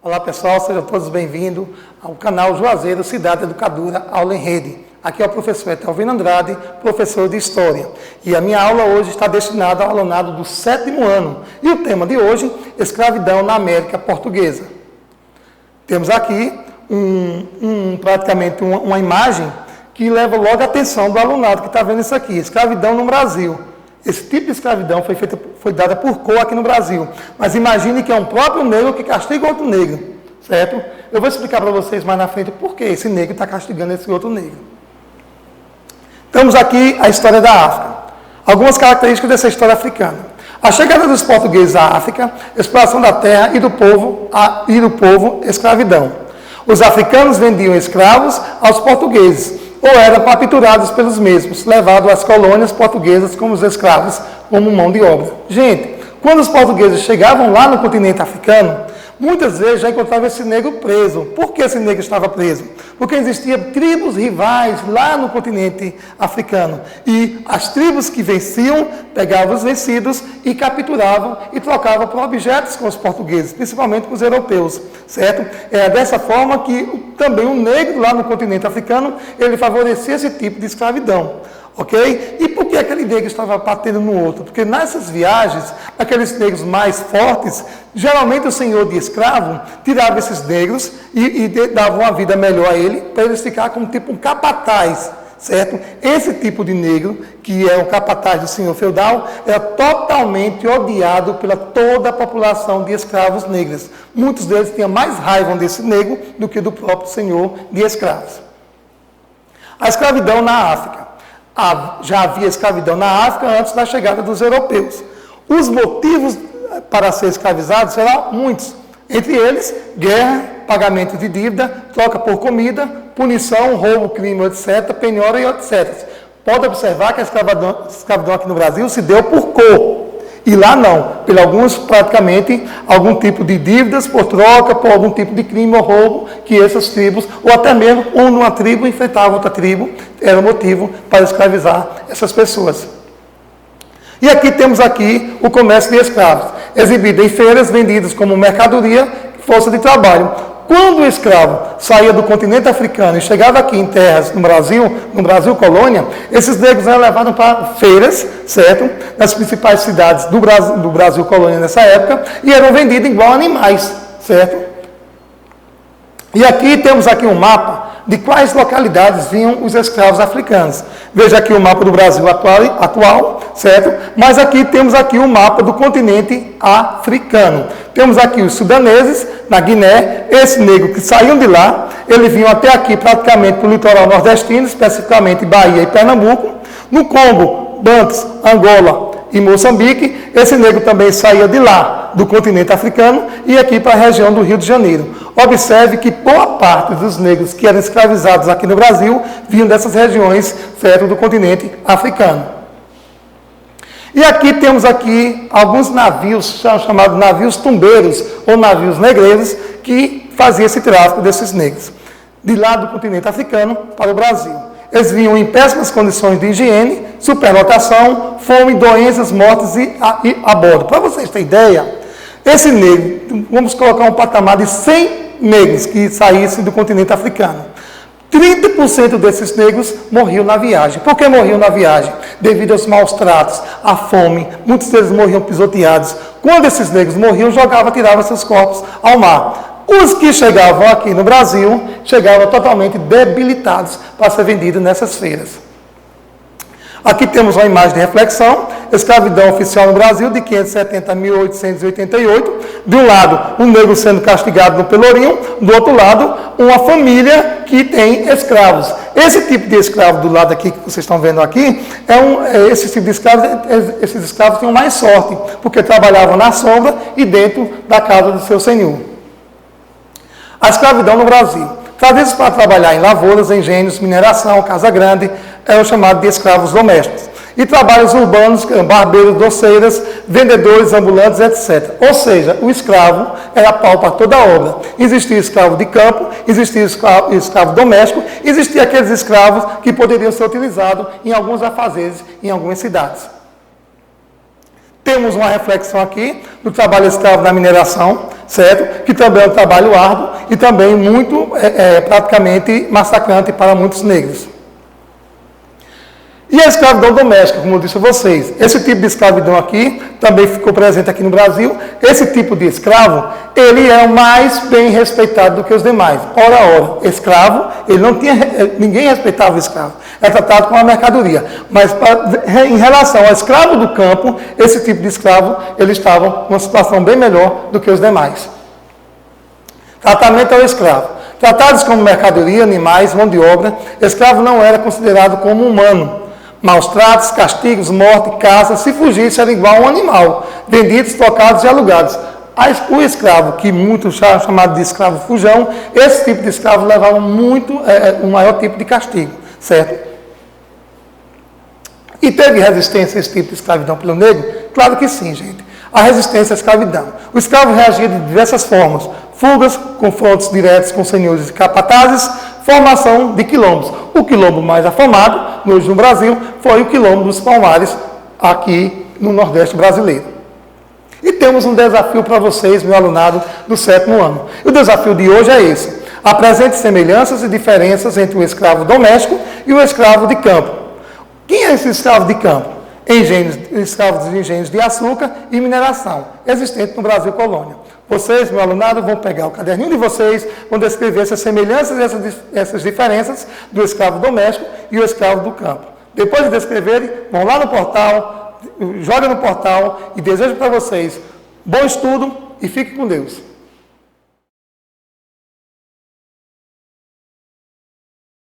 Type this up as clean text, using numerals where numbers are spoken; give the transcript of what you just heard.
Olá pessoal, sejam todos bem-vindos ao canal Juazeiro Cidade Educadora Aula em Rede. Aqui é o professor Etelvino Andrade, professor de História. E a minha aula hoje está destinada ao alunado do 7º ano. E o tema de hoje, escravidão na América Portuguesa. Temos aqui praticamente uma imagem que leva logo a atenção do alunado que está vendo isso aqui, escravidão no Brasil. Esse tipo de escravidão foi dada por cor aqui no Brasil. Mas imagine que é um próprio negro que castiga outro negro, certo? Eu vou explicar para vocês mais na frente por que esse negro está castigando esse outro negro. Temos aqui a história da África. Algumas características dessa história africana. A chegada dos portugueses à África, exploração da terra e do povo, escravidão. Os africanos vendiam escravos aos portugueses, ou eram capturados pelos mesmos, levados às colônias portuguesas como os escravos, como mão de obra. Gente, quando os portugueses chegavam lá no continente africano, muitas vezes já encontravam esse negro preso. Por que esse negro estava preso? Porque existiam tribos rivais lá no continente africano. E as tribos que venciam, pegavam os vencidos e capturavam e trocavam por objetos com os portugueses, principalmente com os europeus, certo? É dessa forma que também o negro lá no continente africano, ele favorecia esse tipo de escravidão. Ok? E por que aquele negro estava batendo no outro? Porque nessas viagens, aqueles negros mais fortes, geralmente o senhor de escravo tirava esses negros e dava uma vida melhor a ele, para eles ficarem como tipo um capataz, certo? Esse tipo de negro, que é o capataz do senhor feudal, era totalmente odiado pela toda a população de escravos negros. Muitos deles tinham mais raiva desse negro do que do próprio senhor de escravos. A escravidão na África. Já havia escravidão na África antes da chegada dos europeus. Os motivos para ser escravizados eram muitos. Entre eles, guerra, pagamento de dívida, troca por comida, punição, roubo, crime, etc., penhora e etc. Pode observar que a escravidão aqui no Brasil se deu por cor. E lá não, por alguns, praticamente, algum tipo de dívidas por troca, por algum tipo de crime ou roubo que essas tribos, ou até mesmo uma tribo enfrentava outra tribo, era o motivo para escravizar essas pessoas. E aqui temos o comércio de escravos, exibido em feiras, vendidos como mercadoria, força de trabalho. Quando o escravo saía do continente africano e chegava aqui em terras no Brasil colônia, esses negros eram levados para feiras, certo? Nas principais cidades do Brasil colônia nessa época, e eram vendidos igual animais, certo? E aqui temos um mapa de quais localidades vinham os escravos africanos. Veja aqui o mapa do Brasil atual, certo? Mas aqui temos o mapa do continente africano. Temos aqui os sudaneses, na Guiné, esse negro que saíam de lá, eles vinham até aqui praticamente para o litoral nordestino, especificamente Bahia e Pernambuco. No Congo, Bantos, Angola e Moçambique, esse negro também saía de lá, do continente africano, e aqui para a região do Rio de Janeiro. Observe que boa parte dos negros que eram escravizados aqui no Brasil vinham dessas regiões, certo, do continente africano. E aqui temos alguns navios, chamados navios tumbeiros, ou navios negreiros, que faziam esse tráfico desses negros, de lá do continente africano para o Brasil. Eles vinham em péssimas condições de higiene, superlotação, fome, doenças, mortes a bordo. Para vocês terem ideia, esse negro, vamos colocar um patamar de 100 negros que saíssem do continente africano. 30% desses negros morriam na viagem. Por que morriam na viagem? Devido aos maus tratos, à fome, muitos deles morriam pisoteados. Quando esses negros morriam, tiravam seus corpos ao mar. Os que chegavam aqui no Brasil, chegavam totalmente debilitados para ser vendidos nessas feiras. Aqui temos uma imagem de reflexão, escravidão oficial no Brasil de 570 a 1888. De um lado, um negro sendo castigado no Pelourinho, do outro lado, uma família que tem escravos. Esse tipo de escravo do lado aqui, que vocês estão vendo aqui, esse tipo de escravos, esses escravos tinham mais sorte, porque trabalhavam na sombra e dentro da casa do seu senhor. A escravidão no Brasil. Trazidos para trabalhar em lavouras, engenhos, mineração, casa grande, é o chamado de escravos domésticos. E trabalhos urbanos, barbeiros, doceiras, vendedores, ambulantes, etc. Ou seja, o escravo era pau para toda a obra. Existia escravo de campo, existia escravo doméstico, existia aqueles escravos que poderiam ser utilizados em alguns afazeres, em algumas cidades. Temos uma reflexão aqui do trabalho escravo na mineração. certo? Que também é um trabalho árduo e também muito, praticamente massacrante para muitos negros. E a escravidão doméstica, como eu disse a vocês, esse tipo de escravidão aqui também ficou presente aqui no Brasil. Esse tipo de escravo, ele é o mais bem respeitado do que os demais. Ora, escravo, ninguém respeitava o escravo. É tratado como uma mercadoria. Mas em relação ao escravo do campo, esse tipo de escravo, eles estavam numa situação bem melhor do que os demais. Tratamento ao escravo. Tratados como mercadoria, animais, mão de obra, escravo não era considerado como humano. Maus tratos, castigos, morte, caça, se fugisse era igual a um animal, vendidos, trocados e alugados. O escravo, que muitos chamado de escravo fujão, esse tipo de escravo levava muito, um maior tipo de castigo, certo? E teve resistência a esse tipo de escravidão pelo negro? Claro que sim, gente. A resistência à escravidão. O escravo reagia de diversas formas. Fugas, confrontos diretos com senhores e capatazes, formação de quilombos. O quilombo mais afamado, hoje no Brasil, foi o quilombo dos Palmares, aqui no Nordeste brasileiro. E temos um desafio para vocês, meu alunado do 7º ano. E o desafio de hoje é esse. Apresente semelhanças e diferenças entre o escravo doméstico e o escravo de campo. Quem é esse escravo de campo? Escravos de engenhos de açúcar e mineração, existente no Brasil colônia. Vocês, meu alunado, vão pegar o caderninho de vocês, vão descrever essas semelhanças e essas diferenças do escravo doméstico e o escravo do campo. Depois de descreverem, vão lá no portal, joguem no portal e desejo para vocês bom estudo e fiquem com Deus.